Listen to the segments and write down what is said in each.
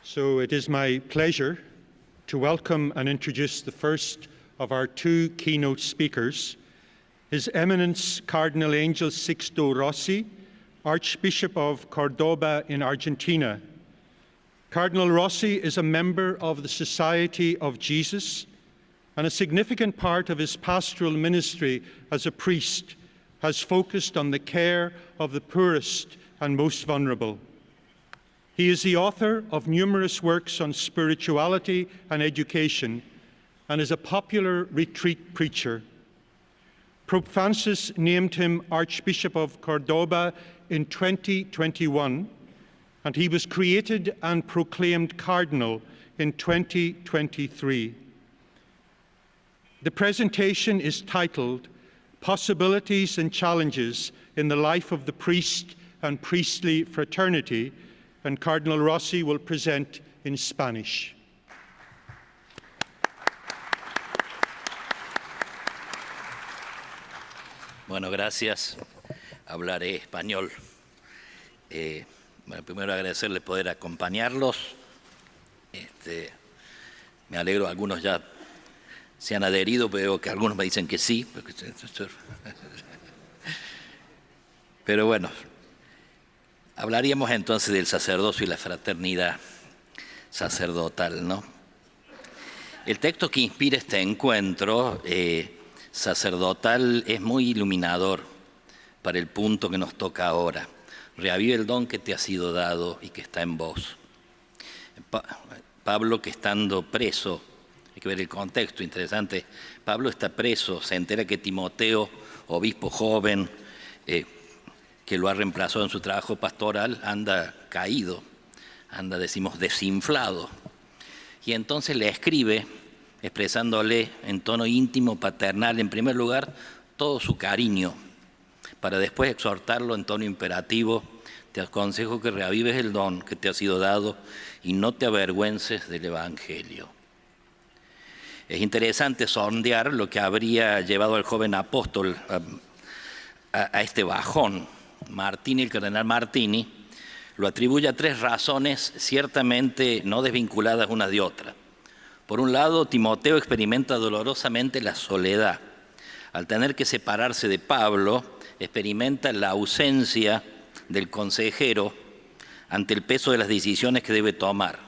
So it is my pleasure to welcome and introduce the first of our two keynote speakers, His Eminence Cardinal Angel Sixto Rossi, Archbishop of Cordoba in Argentina. Cardinal Rossi is a member of the Society of Jesus, and a significant part of his pastoral ministry as a priest has focused on the care of the poorest and most vulnerable. He is the author of numerous works on spirituality and education and is a popular retreat preacher. Pope Francis named him Archbishop of Cordoba in 2021, and he was created and proclaimed Cardinal in 2023. The presentation is titled Possibilities and Challenges in the Life of the Priest and Priestly Fraternity, and Cardinal Rossi will present in Spanish. Bueno, gracias. Hablaré español. Bueno, primero agradecerles poder acompañarlos. Me alegro, algunos ya se han adherido, pero veo que algunos me dicen que sí. Pero bueno, hablaríamos entonces del sacerdocio y la fraternidad sacerdotal, ¿no? El texto que inspira este encuentro sacerdotal es muy iluminador para el punto que nos toca ahora. Reavive el don que te ha sido dado y que está en vos. Pablo, que estando preso, hay que ver el contexto interesante, Pablo está preso, se entera que Timoteo, obispo joven, que lo ha reemplazado en su trabajo pastoral, anda caído, anda, decimos, desinflado. Y entonces le escribe, expresándole en tono íntimo, paternal, en primer lugar, todo su cariño, para después exhortarlo en tono imperativo: te aconsejo que reavives el don que te ha sido dado y no te avergüences del Evangelio. Es interesante sondear lo que habría llevado al joven apóstol a este bajón. Martini, el cardenal Martini, lo atribuye a tres razones ciertamente no desvinculadas una de otra. Por un lado, Timoteo experimenta dolorosamente la soledad. Al tener que separarse de Pablo, experimenta la ausencia del consejero ante el peso de las decisiones que debe tomar,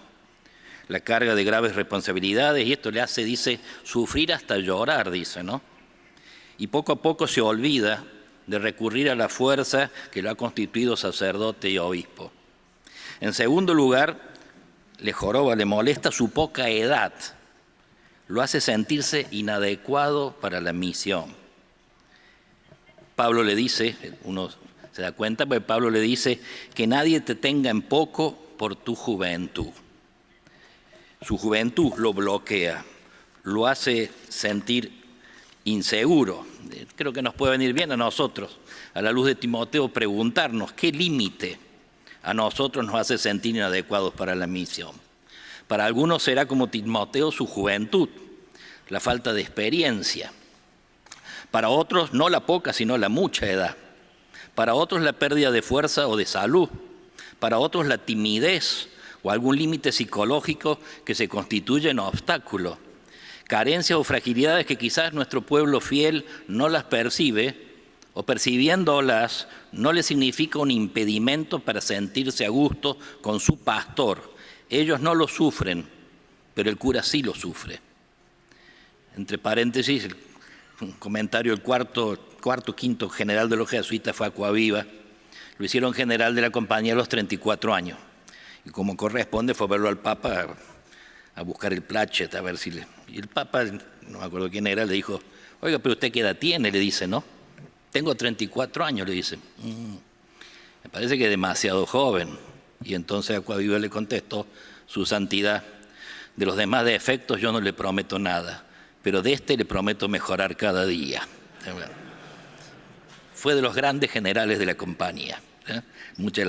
la carga de graves responsabilidades, y esto le hace, dice, sufrir hasta llorar, dice, ¿no? Y poco a poco se olvida de recurrir a la fuerza que lo ha constituido sacerdote y obispo. En segundo lugar, le joroba, le molesta su poca edad, lo hace sentirse inadecuado para la misión. Pablo le dice, uno se da cuenta, porque Pablo le dice que nadie te tenga en poco por tu juventud. Su juventud lo bloquea, lo hace sentir inseguro. Creo que nos puede venir bien a nosotros, a la luz de Timoteo, preguntarnos qué límite a nosotros nos hace sentir inadecuados para la misión. Para algunos será como Timoteo su juventud, la falta de experiencia. Para otros no la poca, sino la mucha edad. Para otros la pérdida de fuerza o de salud. Para otros la timidez o algún límite psicológico que se constituye en obstáculo. Carencias o fragilidades que quizás nuestro pueblo fiel no las percibe, o percibiéndolas no le significa un impedimento para sentirse a gusto con su pastor. Ellos no lo sufren, pero el cura sí lo sufre. Entre paréntesis, un comentario: el quinto general de los jesuitas fue a Coaviva, lo hicieron general de la compañía a los 34 años, y como corresponde fue a verlo al Papa a buscar el plachet, a ver si le... Y el Papa, no me acuerdo quién era, le dijo: oiga, pero usted qué edad tiene, le dice, ¿no? Tengo 34 años, le dice. Me parece que es demasiado joven. Y entonces Acuaviva le contestó: su santidad, de los demás defectos yo no le prometo nada, pero de este le prometo mejorar cada día. Fue de los grandes generales de la compañía. Muchas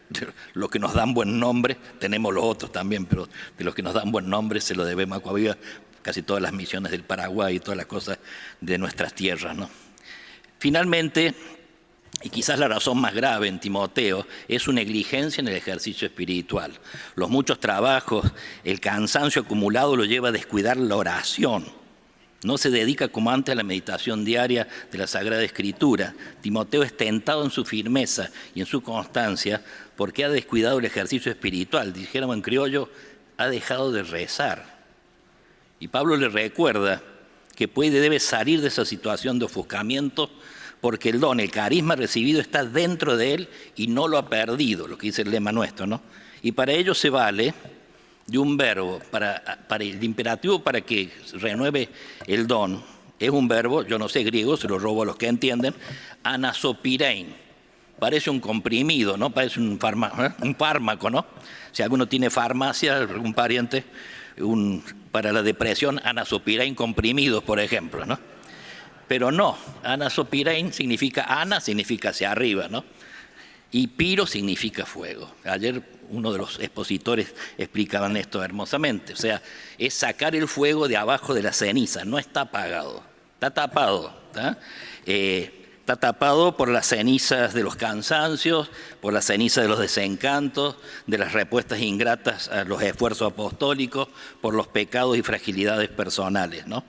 de los que nos dan buen nombre, tenemos los otros también, pero de los que nos dan buen nombre se lo debemos a Acuaviva, casi todas las misiones del Paraguay y todas las cosas de nuestras tierras, ¿no? Finalmente, y quizás la razón más grave en Timoteo, es su negligencia en el ejercicio espiritual. Los muchos trabajos, el cansancio acumulado lo lleva a descuidar la oración. No se dedica como antes a la meditación diaria de la Sagrada Escritura. Timoteo es tentado en su firmeza y en su constancia porque ha descuidado el ejercicio espiritual. Dijéramos en criollo, ha dejado de rezar. Y Pablo le recuerda que debe salir de esa situación de ofuscamiento porque el don, el carisma recibido está dentro de él y no lo ha perdido, lo que dice el lema nuestro, ¿no? Y para ello se vale de un verbo, para el imperativo para que renueve el don, es un verbo, yo no sé griego, se lo robo a los que entienden, anasopirein. Parece un comprimido, ¿no? Parece un fármaco, ¿no? Si alguno tiene farmacia, algún pariente, para la depresión, anasopirein comprimidos, por ejemplo, ¿no? Pero no, anasopirein significa, ana significa hacia arriba, ¿no? Y piro significa fuego. Ayer uno de los expositores explicaban esto hermosamente. O sea, es sacar el fuego de abajo de la ceniza, no está apagado, está tapado. Está tapado por las cenizas de los cansancios, por las cenizas de los desencantos, de las respuestas ingratas a los esfuerzos apostólicos, por los pecados y fragilidades personales, ¿no?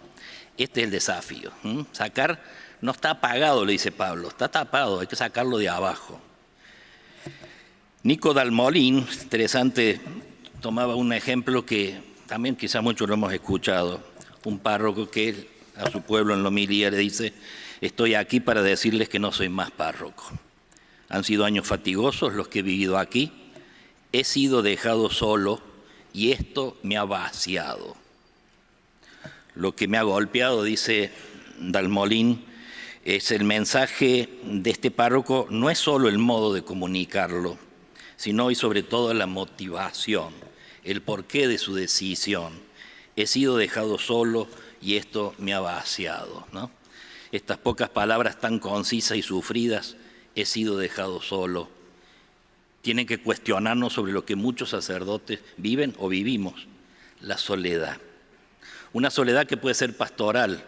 Este es el desafío. Sacar, no está apagado, le dice Pablo, está tapado, hay que sacarlo de abajo. Nico Dalmolín, interesante, tomaba un ejemplo que también quizás muchos lo hemos escuchado. Un párroco que a su pueblo en la homilía le dice: estoy aquí para decirles que no soy más párroco. Han sido años fatigosos los que he vivido aquí. He sido dejado solo y esto me ha vaciado. Lo que me ha golpeado, dice Dalmolín, es el mensaje de este párroco, no es solo el modo de comunicarlo, sino y sobre todo la motivación, el porqué de su decisión. He sido dejado solo y esto me ha vaciado, ¿no? Estas pocas palabras tan concisas y sufridas, he sido dejado solo, tienen que cuestionarnos sobre lo que muchos sacerdotes viven o vivimos, la soledad. Una soledad que puede ser pastoral,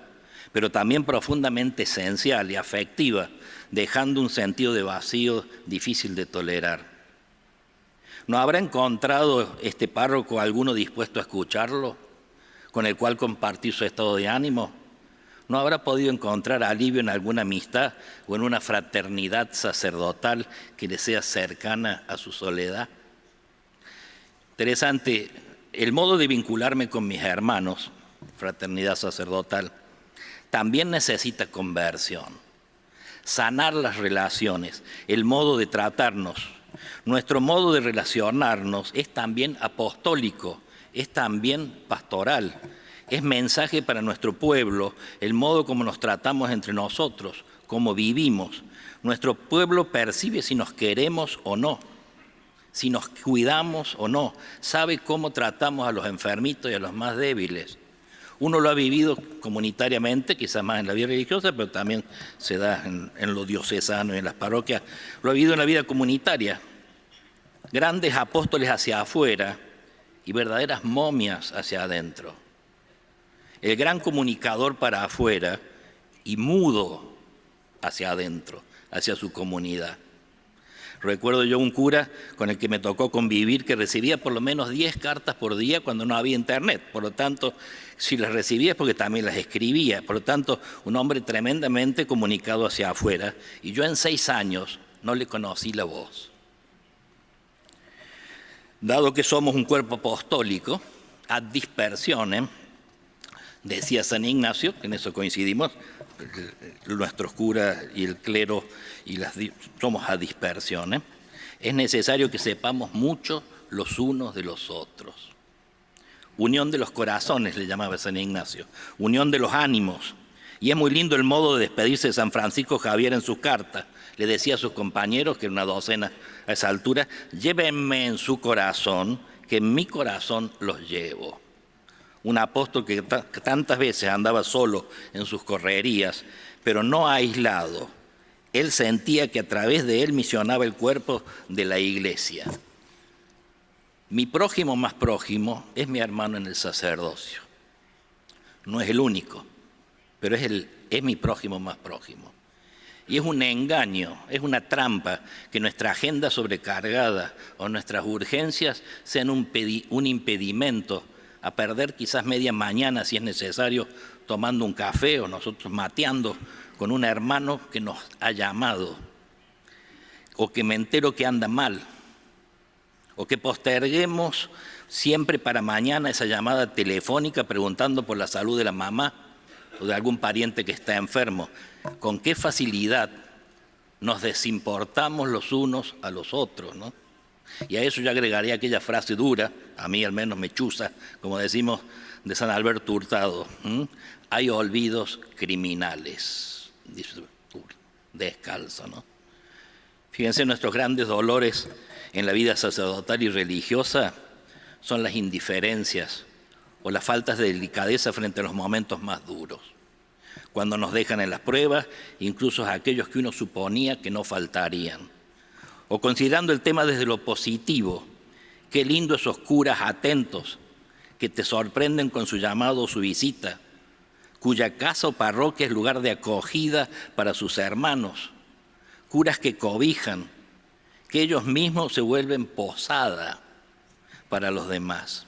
pero también profundamente esencial y afectiva, dejando un sentido de vacío difícil de tolerar. ¿No habrá encontrado este párroco alguno dispuesto a escucharlo, con el cual compartir su estado de ánimo? ¿No habrá podido encontrar alivio en alguna amistad o en una fraternidad sacerdotal que le sea cercana a su soledad? Interesante, el modo de vincularme con mis hermanos, fraternidad sacerdotal, también necesita conversión, sanar las relaciones, el modo de tratarnos. Nuestro modo de relacionarnos es también apostólico, es también pastoral, es mensaje para nuestro pueblo, el modo como nos tratamos entre nosotros, cómo vivimos. Nuestro pueblo percibe si nos queremos o no, si nos cuidamos o no, sabe cómo tratamos a los enfermitos y a los más débiles. Uno lo ha vivido comunitariamente, quizás más en la vida religiosa, pero también se da en lo diocesano y en las parroquias. Lo ha vivido en la vida comunitaria. Grandes apóstoles hacia afuera y verdaderas momias hacia adentro. El gran comunicador para afuera y mudo hacia adentro, hacia su comunidad. Recuerdo yo un cura con el que me tocó convivir que recibía por lo menos 10 cartas por día cuando no había internet. Por lo tanto, si las recibía es porque también las escribía. Por lo tanto, un hombre tremendamente comunicado hacia afuera. Y yo en 6 años no le conocí la voz. Dado que somos un cuerpo apostólico, ad dispersionem, decía San Ignacio, que en eso coincidimos, nuestros curas y el clero somos a dispersión, es necesario que sepamos mucho los unos de los otros. Unión de los corazones, le llamaba San Ignacio, unión de los ánimos. Y es muy lindo el modo de despedirse de San Francisco Javier en sus cartas. Le decía a sus compañeros, que era una docena a esa altura, llévenme en su corazón, que en mi corazón los llevo. Un apóstol que tantas veces andaba solo en sus correrías, pero no aislado. Él sentía que a través de él misionaba el cuerpo de la iglesia. Mi prójimo más prójimo es mi hermano en el sacerdocio. No es el único, pero es mi prójimo más prójimo. Y es un engaño, es una trampa que nuestra agenda sobrecargada o nuestras urgencias sean un impedimento a perder quizás media mañana, si es necesario, tomando un café o nosotros mateando con un hermano que nos ha llamado, o que me entero que anda mal, o que posterguemos siempre para mañana esa llamada telefónica preguntando por la salud de la mamá o de algún pariente que está enfermo. Con qué facilidad nos desimportamos los unos a los otros, ¿no? Y a eso yo agregaría aquella frase dura, a mí al menos me chuza, como decimos, de San Alberto Hurtado: hay olvidos criminales, dice descalzo, ¿no? Fíjense, nuestros grandes dolores en la vida sacerdotal y religiosa son las indiferencias o las faltas de delicadeza frente a los momentos más duros, cuando nos dejan en las pruebas, incluso aquellos que uno suponía que no faltarían. O considerando el tema desde lo positivo, qué lindo esos curas atentos que te sorprenden con su llamado o su visita, cuya casa o parroquia es lugar de acogida para sus hermanos, curas que cobijan, que ellos mismos se vuelven posada para los demás.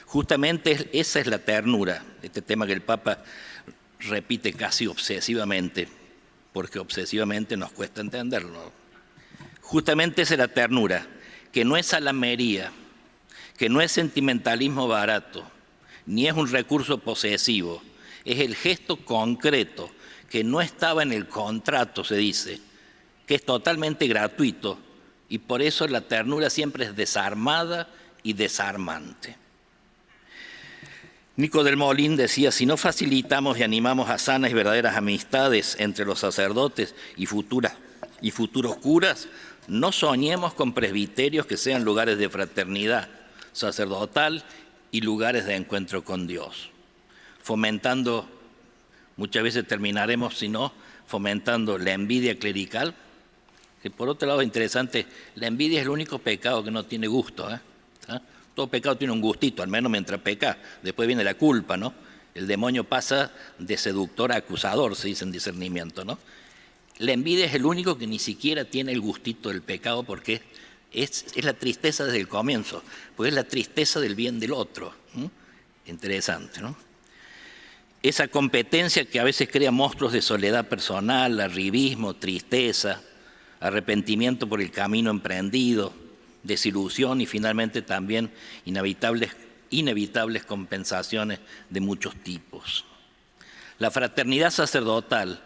Justamente esa es la ternura, este tema que el Papa repite casi obsesivamente, porque obsesivamente nos cuesta entenderlo. Justamente esa es la ternura, que no es salamería, que no es sentimentalismo barato, ni es un recurso posesivo, es el gesto concreto que no estaba en el contrato, se dice, que es totalmente gratuito, y por eso la ternura siempre es desarmada y desarmante. Nico del Molín decía: si no facilitamos y animamos a sanas y verdaderas amistades entre los sacerdotes y futuros curas, no soñemos con presbiterios que sean lugares de fraternidad sacerdotal y lugares de encuentro con Dios, fomentando, muchas veces terminaremos, si no, fomentando la envidia clerical, que por otro lado es interesante, la envidia es el único pecado que no tiene gusto, ¿eh? Todo pecado tiene un gustito, al menos mientras peca. Después viene la culpa, ¿no? El demonio pasa de seductor a acusador, se dice en discernimiento, ¿no? La envidia es el único que ni siquiera tiene el gustito del pecado, porque es la tristeza desde el comienzo, porque es la tristeza del bien del otro. Interesante, ¿no? Esa competencia que a veces crea monstruos de soledad personal, arribismo, tristeza, arrepentimiento por el camino emprendido, desilusión y finalmente también inevitables compensaciones de muchos tipos. La fraternidad sacerdotal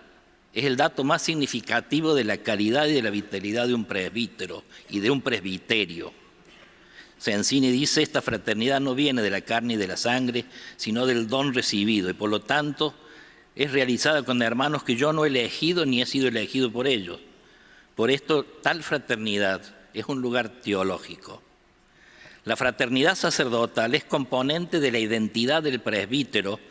es el dato más significativo de la calidad y de la vitalidad de un presbítero y de un presbiterio. Sensini dice: esta fraternidad no viene de la carne y de la sangre, sino del don recibido, y por lo tanto es realizada con hermanos que yo no he elegido ni he sido elegido por ellos. Por esto, tal fraternidad es un lugar teológico. La fraternidad sacerdotal es componente de la identidad del presbítero,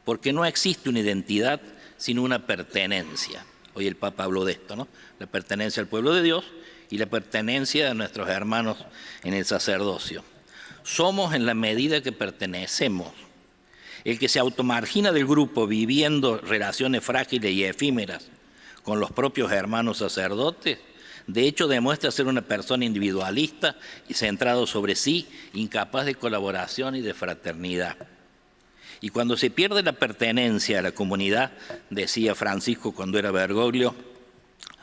porque no existe una identidad sino una pertenencia. Hoy el Papa habló de esto, ¿no? La pertenencia al pueblo de Dios y la pertenencia a nuestros hermanos en el sacerdocio. Somos en la medida que pertenecemos. El que se automargina del grupo viviendo relaciones frágiles y efímeras con los propios hermanos sacerdotes, de hecho demuestra ser una persona individualista y centrado sobre sí, incapaz de colaboración y de fraternidad. Y cuando se pierde la pertenencia a la comunidad, decía Francisco cuando era Bergoglio,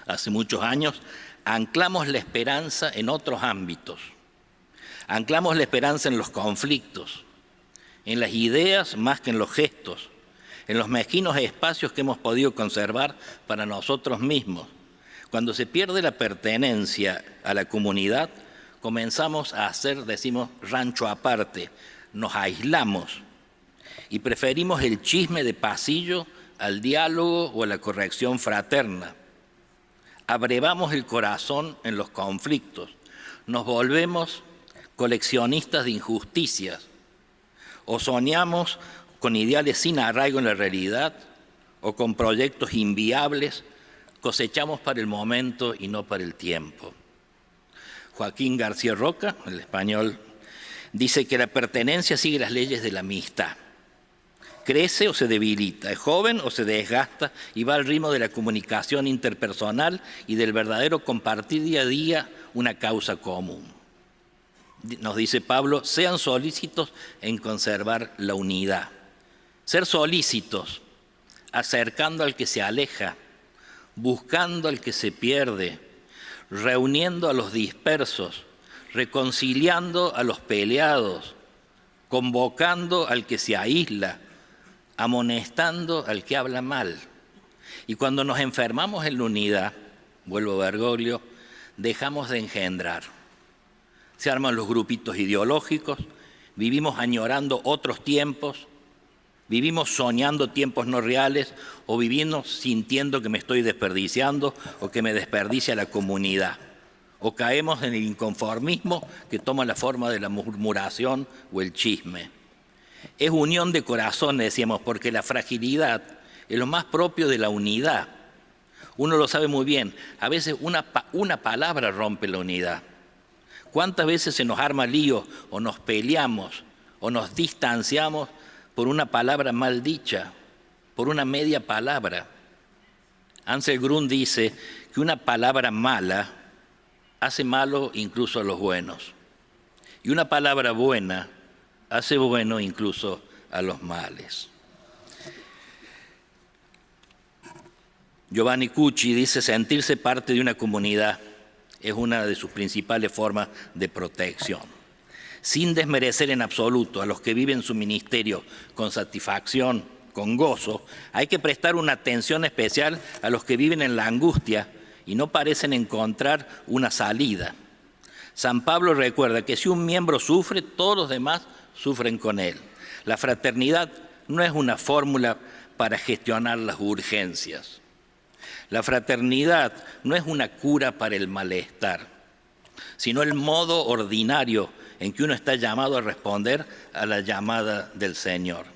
hace muchos años, anclamos la esperanza en otros ámbitos. Anclamos la esperanza en los conflictos, en las ideas más que en los gestos, en los mezquinos espacios que hemos podido conservar para nosotros mismos. Cuando se pierde la pertenencia a la comunidad, comenzamos a hacer, decimos, rancho aparte, nos aislamos y preferimos el chisme de pasillo al diálogo o a la corrección fraterna. Abrevamos el corazón en los conflictos, nos volvemos coleccionistas de injusticias o soñamos con ideales sin arraigo en la realidad o con proyectos inviables. Cosechamos para el momento y no para el tiempo. Joaquín García Roca, el español, dice que la pertenencia sigue las leyes de la amistad. crece o se debilita, es joven o se desgasta y va al ritmo de la comunicación interpersonal y del verdadero compartir día a día una causa común. Nos dice Pablo, sean solícitos en conservar la unidad. Ser solícitos, acercando al que se aleja, buscando al que se pierde, reuniendo a los dispersos, reconciliando a los peleados, convocando al que se aísla, amonestando al que habla mal. Y cuando nos enfermamos en la unidad, vuelvo a Bergoglio, dejamos de engendrar. Se arman los grupitos ideológicos, vivimos añorando otros tiempos, vivimos soñando tiempos no reales o vivimos sintiendo que me estoy desperdiciando o que me desperdicia la comunidad. O caemos en el inconformismo que toma la forma de la murmuración o el chisme. Es unión de corazones, decíamos, porque la fragilidad es lo más propio de la unidad. Uno lo sabe muy bien, a veces una palabra rompe la unidad. ¿Cuántas veces se nos arma lío o nos peleamos o nos distanciamos por una palabra mal dicha, por una media palabra? Ansel Grun dice que una palabra mala hace malo incluso a los buenos. Y una palabra buena hace bueno incluso a los males. Giovanni Cucci dice, sentirse parte de una comunidad es una de sus principales formas de protección. Sin desmerecer en absoluto a los que viven su ministerio con satisfacción, con gozo, hay que prestar una atención especial a los que viven en la angustia y no parecen encontrar una salida. San Pablo recuerda que si un miembro sufre, todos los demás sufren con él. La fraternidad no es una fórmula para gestionar las urgencias. La fraternidad no es una cura para el malestar, sino el modo ordinario en que uno está llamado a responder a la llamada del Señor.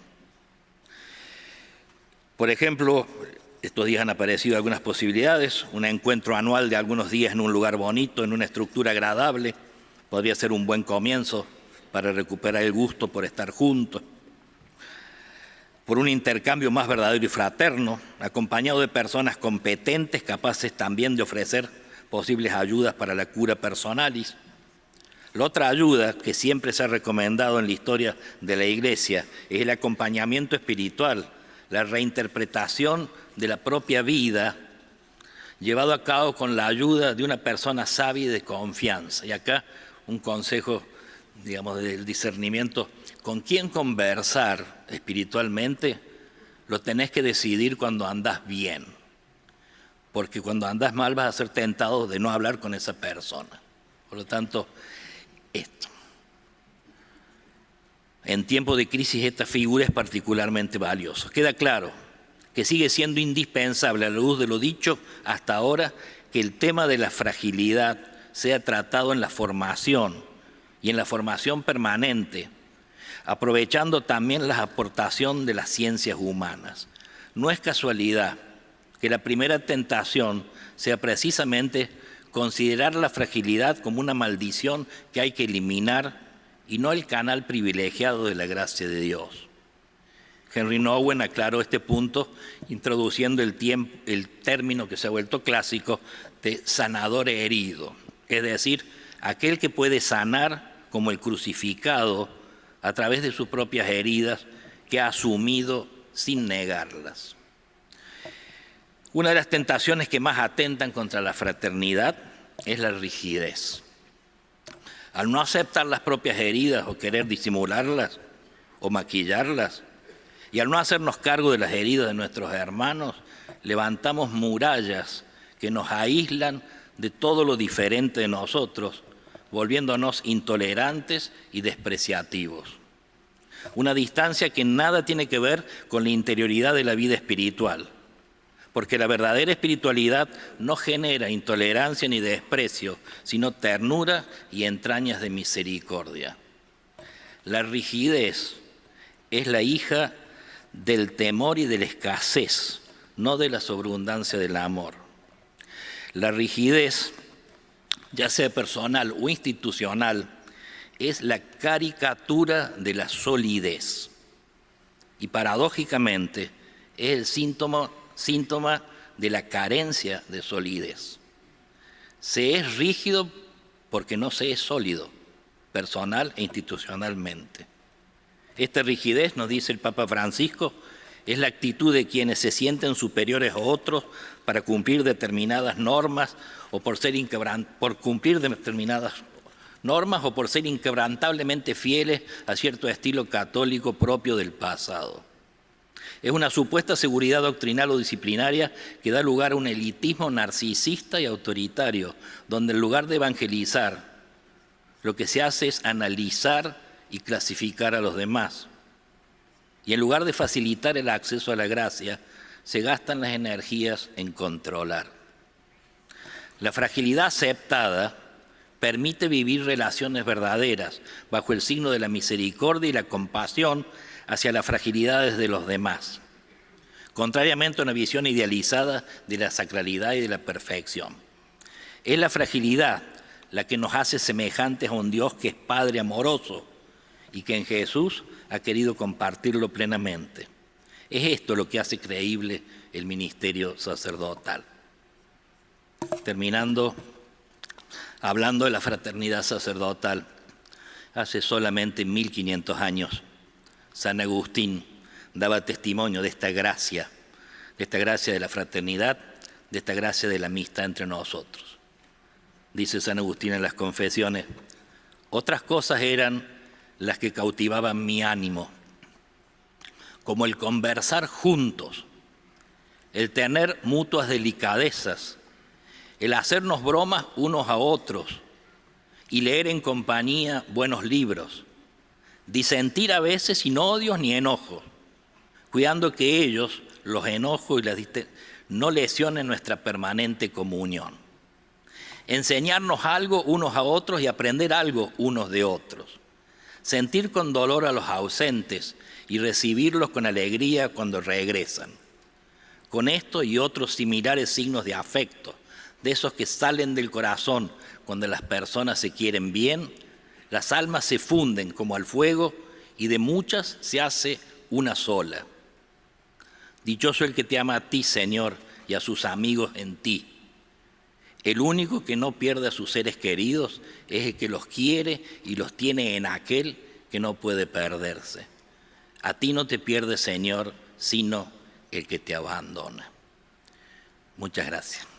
Por ejemplo, estos días han aparecido algunas posibilidades, un encuentro anual de algunos días en un lugar bonito, en una estructura agradable, podría ser un buen comienzo para recuperar el gusto por estar juntos, por un intercambio más verdadero y fraterno, acompañado de personas competentes, capaces también de ofrecer posibles ayudas para la cura personalis. La otra ayuda que siempre se ha recomendado en la historia de la Iglesia es el acompañamiento espiritual, la reinterpretación de la propia vida, llevado a cabo con la ayuda de una persona sabia y de confianza. Y acá un consejo, digamos, del discernimiento, con quién conversar espiritualmente, lo tenés que decidir cuando andás bien, porque cuando andás mal vas a ser tentado de no hablar con esa persona. Por lo tanto, esto. En tiempos de crisis esta figura es particularmente valiosa. Queda claro que sigue siendo indispensable, a la luz de lo dicho hasta ahora, que el tema de la fragilidad sea tratado en la formación y en la formación permanente, aprovechando también la aportación de las ciencias humanas. No es casualidad que la primera tentación sea precisamente considerar la fragilidad como una maldición que hay que eliminar y no el canal privilegiado de la gracia de Dios. Henry Nouwen aclaró este punto introduciendo el término que se ha vuelto clásico de sanador herido, es decir, aquel que puede sanar como el crucificado a través de sus propias heridas que ha asumido sin negarlas. Una de las tentaciones que más atentan contra la fraternidad es la rigidez. Al no aceptar las propias heridas o querer disimularlas o maquillarlas, y al no hacernos cargo de las heridas de nuestros hermanos, levantamos murallas que nos aíslan de todo lo diferente de nosotros, volviéndonos intolerantes y despreciativos. Una distancia que nada tiene que ver con la interioridad de la vida espiritual, porque la verdadera espiritualidad no genera intolerancia ni desprecio, sino ternura y entrañas de misericordia. La rigidez es la hija del temor y de la escasez, no de la sobreabundancia del amor. La rigidez, ya sea personal o institucional, es la caricatura de la solidez. y paradójicamente es el síntoma de la carencia de solidez. Se es rígido porque no se es sólido, personal e institucionalmente. Esta rigidez, nos dice el Papa Francisco, es la actitud de quienes se sienten superiores a otros para cumplir determinadas normas o por cumplir determinadas normas o por ser inquebrantablemente fieles a cierto estilo católico propio del pasado. Es una supuesta seguridad doctrinal o disciplinaria que da lugar a un elitismo narcisista y autoritario, donde en lugar de evangelizar, lo que se hace es analizar y clasificar a los demás. Y en lugar de facilitar el acceso a la gracia, se gastan las energías en controlar. La fragilidad aceptada permite vivir relaciones verdaderas bajo el signo de la misericordia y la compasión hacia las fragilidades de los demás, contrariamente a una visión idealizada de la sacralidad y de la perfección. Es la fragilidad la que nos hace semejantes a un Dios que es Padre amoroso y que en Jesús ha querido compartirlo plenamente. Es esto lo que hace creíble el ministerio sacerdotal. Terminando, hablando de la fraternidad sacerdotal, hace solamente 1500 años, San Agustín daba testimonio de esta gracia de la fraternidad, de esta gracia de la amistad entre nosotros. Dice San Agustín en las Confesiones, otras cosas eran las que cautivaban mi ánimo, como el conversar juntos, el tener mutuas delicadezas, el hacernos bromas unos a otros y leer en compañía buenos libros, disentir a veces sin odios ni enojos, cuidando que ellos, los enojos y las no lesionen nuestra permanente comunión. Enseñarnos algo unos a otros y aprender algo unos de otros. Sentir con dolor a los ausentes y recibirlos con alegría cuando regresan. Con esto y otros similares signos de afecto, de esos que salen del corazón cuando las personas se quieren bien, las almas se funden como al fuego y de muchas se hace una sola. Dichoso el que te ama a ti, Señor, y a sus amigos en ti. El único que no pierde a sus seres queridos es el que los quiere y los tiene en aquel que no puede perderse. A ti no te pierde, Señor, sino el que te abandona. Muchas gracias.